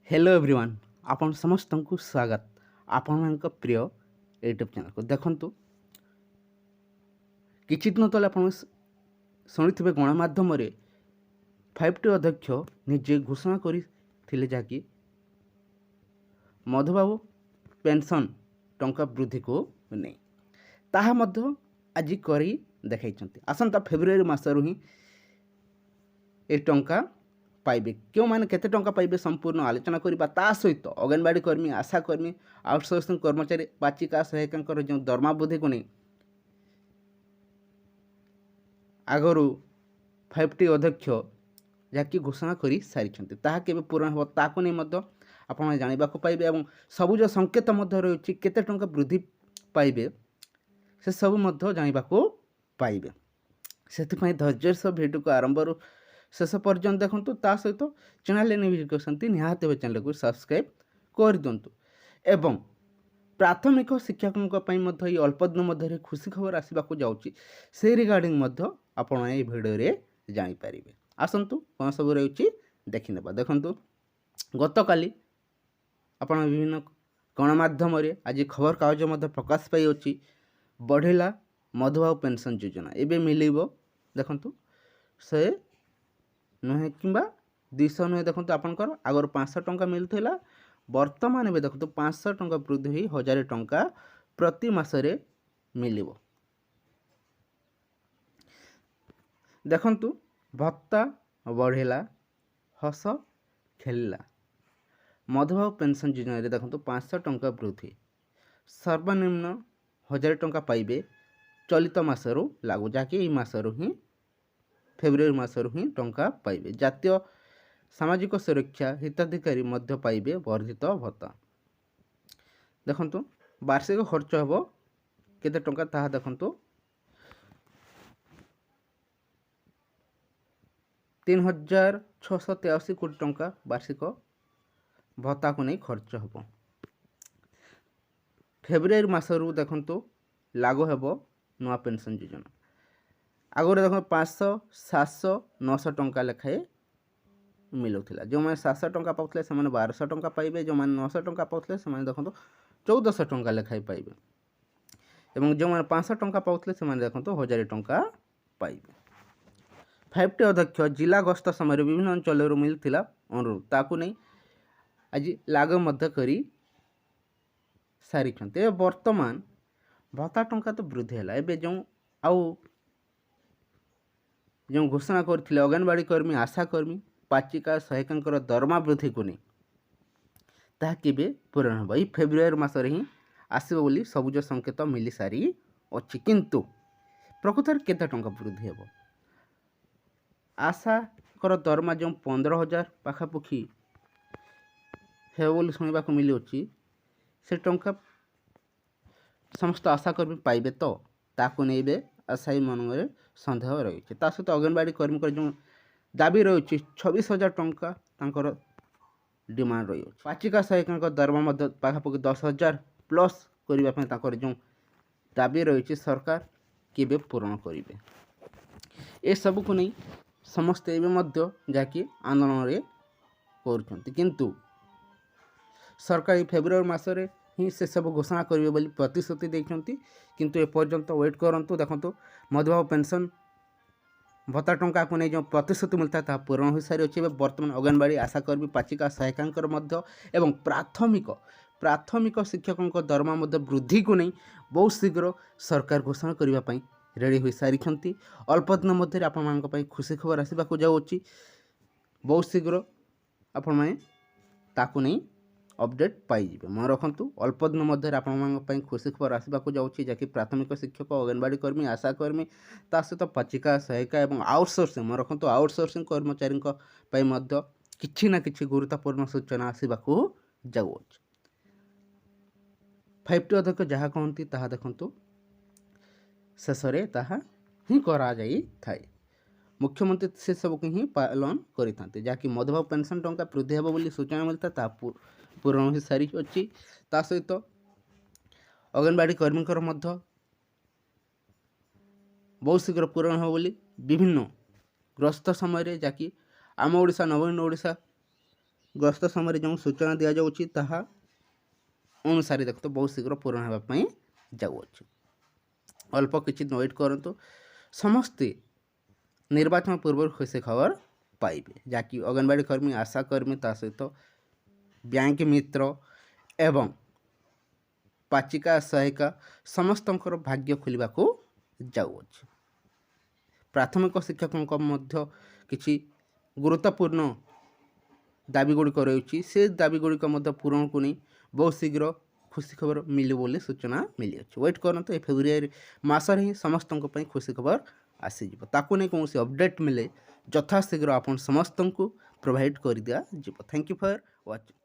Hello everyone आपण समस्त को स्वागत आपण प्रिय यूट्यूब चैनल को देखंतु किछि दिन तले आपण शुणिथिबे गणमाध्यम रे 5T अध्यक्ष निजे घोषणा करिथिले जाकि मधुबाबू पेंशन टंका वृद्धि को नहीं ताहा मध्य आज करी देखाइछंती आसंता फेब्रुआरी मासरु ही ए टंका पाइबे क्यों माने केते टंका पाइबे संपूर्ण आलोचना करिबा ता सहित अंगनवाड़ी कर्मी आशा कर्मी आउटसोर्सिंग कर्मचारी पाचिका सहायकर जो दरमा वृद्धि को नहीं आगरू 5T अध्यक्ष जहाँकि घोषणा कर सारी ताहा केबे पूरण हो ताकू नहीं मध्य आपण जानिबा को पाइबे एवं सबुज संकेत मध्य रही केते टंका वृद्धि पाइबे से सब मध्य जानिबा को पाइबे से धैर्य सह भिडियो को आरंभ शेष पर्यंत देखो ता सहित चैनल विजिट कर निहाती चैनल को सब्सक्राइब कर दिंतु एवं प्राथमिक शिक्षकों ये अल्प दिन मध्य खुशी खबर आसवाक जाऊँगी से रिगार्डिंग आपण ये भिडियो रे जानीपर आसतु कौन सब रही देखने देखु गत काली आपण विभिन्न गणमाध्यम आज खबर कागज प्रकाश पाई बढ़ला मधुबाबू पेंशन योजना एवं मिल देखु से नुहे कि 200 नुहे देखो आपंकर आगर 500 टंका मिलूला बर्तमान भी देखो 500 टंका वृद्धि हो 1000 टंका प्रति मासरे मिल देखु भत्ता बढ़ेला हस खेलिला मधुबाबू पेंशन योजना देखो 500 टंका वृद्धि सर्वनिम्न 1000 टंका पाइबे चलित मासरू लागू जहाँकि यही मासरू ही फेब्रुआरी मासरू ही टंका पाइबे जातीय सामाजिक सुरक्षा हिताधिकारी मध्य पाइबे वर्धित भत्ता देखंतु वार्षिक खर्च हेबो केते टंका ताहा देखंतु 3683 कोटी टंका वार्षिक भत्ता को नहीं खर्च हेबो फेब्रुआरी मासरू देखंतु लागू हेबो नुआ पेंशन योजना आगुरी देख 500 700 900 टंका लेखाए मिलूला जो मैंने 700 टंका पाते से 1200 टंका पाइबे जो मैंने 900 टंका पाते से देखो 1400 टंका लेखाए पाइबे एवं जो मैंने 500 टंका पाते से देखो 1000 टंका पाइबे 5T अध्यक्ष जिला गस्त समय विभिन्न अंचल मिलता अनुरोध ताकू नहीं आज लागू करी सारी वर्तमान भत्ता टंका तो वृद्धि है एवं जो आउ जो घोषणा करथिले अंगनवाड़ी कर्मी आशा कर्मी पाचिका सहायकर दरमा वृद्धि को नहीं ताहा केबे पूरण हो फेब्रुआरी मास ही आसब बोली सबुज संकेत मिल सारी अच्छी किंतु प्रकृत केते टंका वृद्धि हेबो आशा कर दरमा जो 15,000 पाखापाखि हे बोली सुनिबा को मिली अछि से टंका समस्त आशा कर्मी पाइबे तो ताको नेबे आशायी मन सन्देह रही है सहित अंगनवाड़ी कर्मी जो दाबी रही 26,000 टंका तांकर डिमांड रही है पाचिका सहायक दरमा पाखापाखि 10,000 प्लस करने जो दाबी रही सरकार केबे पूरण करेंगे ए सब को नहीं समस्ते एवं जहाँकि आंदोलन कर किंतु सरकार फेब्रुआरी मासरे ही से सब घोषणा करेंगे बोली प्रतिश्रुति देते किंतु एपर्यंत वेट करंतु देखो मधुबाबू पेंशन भत्ता टंका को नहीं जो प्रतिश्रुति मिलता है पूरण हो सारी अच्छे बर्तमान अंगनवाड़ी आशाकर्मी पाचिका सहायकर एवं प्राथमिक शिक्षकों दरमा वृद्धि को नहीं बहुत शीघ्र सरकार घोषणा करने रेडी हो सारी अल्प दिन मध्य आपण खुशी खबर आसवाक जाऊँगी बहुत शीघ्र आपण मैंने ताकू नहीं अपडेट पाइबे मन रखु अल्प दिन मध्य आपण खुशी खबर आसवाक जाऊँगी जहाँकि प्राथमिक शिक्षक अंगनवाड़ी कर्मी आशा कर्मी ता सहित पाचिका सहायिका और आउटसोर्सिंग मन रखु आउटसोर्सिंग कर्मचारी किछि ना किछि गुरुत्वपूर्ण सूचना आसवाक जाऊँगी 5T अध्यक्ष जहाँ कहती ताहा देखु शेष ताहा ही करा जाई थाए मुख्यमंत्री से सब ही पालन करें जहाँकि मधुबाबू पेंशन टंका वृद्धि हे बोली सूचना मिलता ता पूरण हो सारी अच्छी ता सहित अंगनवाड़ी कर्मी बहुत शीघ्र पूरण हो बोली विभिन्न ग्रस्त समय जहाँकि आम ओडिशा नवीन ओडिशा ଗସ୍ତ ସମୟରେ ଯେଉଁ ସୂଚନା ଦିଆଯାଉଛି ତାହା ଅନୁସାରେ ଦେଖନ୍ତୁ ବହୁତ ଶୀଘ୍ର ପୂରଣ ହେବା ପାଇଁ ଯାଉଅଛି। ଅଳ୍ପ କିଛି ୱେଟ୍ କରନ୍ତୁ, ସମସ୍ତେ ନିର୍ବାଚନ ପୂର୍ବରୁ ଖୁସି ଖବର ପାଇବେ, ଯାହାକି ଅଙ୍ଗନବାଡ଼ି କର୍ମୀ, ଆଶା କର୍ମୀ, ତା ସହିତ ବ୍ୟାଙ୍କ ମିତ୍ର ଏବଂ ପାଚିକା ସହାୟିକା ସମସ୍ତଙ୍କର ଭାଗ୍ୟ ଖୋଲିବାକୁ ଯାଉଅଛି। ପ୍ରାଥମିକ ଶିକ୍ଷକଙ୍କ ମଧ୍ୟ କିଛି ଗୁରୁତ୍ୱପୂର୍ଣ୍ଣ ଦାବି ଗୁଡ଼ିକ ରହିଛି, ସେ ଦାବି ଗୁଡ଼ିକ ମଧ୍ୟ ପୂରଣକୁ ନେଇ ବହୁତ ଶୀଘ୍ର ଖୁସି ଖବର ମିଳିବ ବୋଲି ସୂଚନା ମିଳିଅଛି। ୱେଟ୍ କରନ୍ତୁ, ଏ ଫେବୃଆରୀ ମାସରେ ହିଁ ସମସ୍ତଙ୍କ ପାଇଁ ଖୁସି ଖବର ଆସିଯିବ। ତାକୁ ନେଇ କୌଣସି ଅପଡ଼େଟ୍ ମିଳେ ଯଥାଶୀଘ୍ର ଆପଣ ସମସ୍ତଙ୍କୁ ପ୍ରୋଭାଇଡ଼ କରିଦିଆଯିବ। Thank you for watching.